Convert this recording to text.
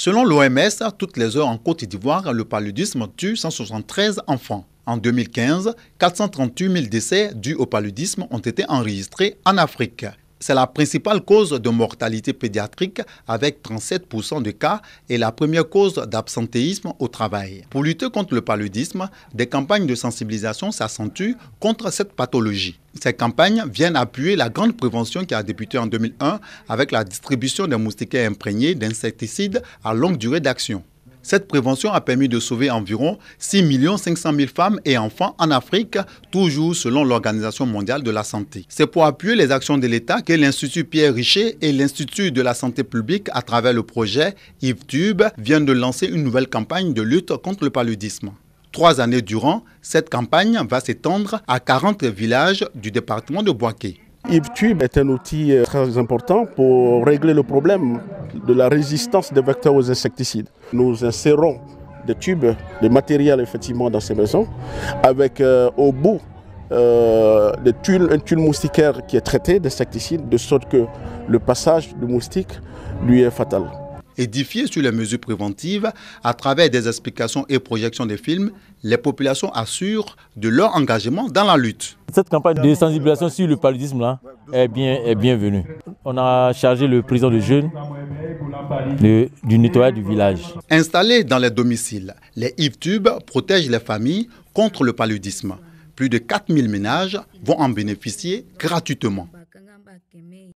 Selon l'OMS, toutes les heures en Côte d'Ivoire, le paludisme tue 173 enfants. En 2015, 438 000 décès dus au paludisme ont été enregistrés en Afrique. C'est la principale cause de mortalité pédiatrique avec 37% de cas et la première cause d'absentéisme au travail. Pour lutter contre le paludisme, des campagnes de sensibilisation s'accentuent contre cette pathologie. Ces campagnes viennent appuyer la grande prévention qui a débuté en 2001 avec la distribution des moustiquaires imprégnés d'insecticides à longue durée d'action. Cette prévention a permis de sauver environ 6 500 000 femmes et enfants en Afrique, toujours selon l'Organisation mondiale de la santé. C'est pour appuyer les actions de l'État que l'Institut Pierre Richer et l'Institut de la santé publique, à travers le projet IVTube, viennent de lancer une nouvelle campagne de lutte contre le paludisme. 3 années durant, cette campagne va s'étendre à 40 villages du département de Bouaké. IVTube est un outil très important pour régler le problème de la résistance des vecteurs aux insecticides. Nous insérons des tubes, des matériels effectivement dans ces maisons, avec au bout un tuile moustiquaire qui est traité d'insecticides, de sorte que le passage du moustique lui est fatal. Édifiées sur les mesures préventives, à travers des explications et projections de films, les populations assurent de leur engagement dans la lutte. Cette campagne de sensibilisation sur le paludisme là est bienvenue. On a chargé le président de jeunes du nettoyage du village. Installés dans les domiciles, les IVTube protègent les familles contre le paludisme. Plus de 4 000 ménages vont en bénéficier gratuitement.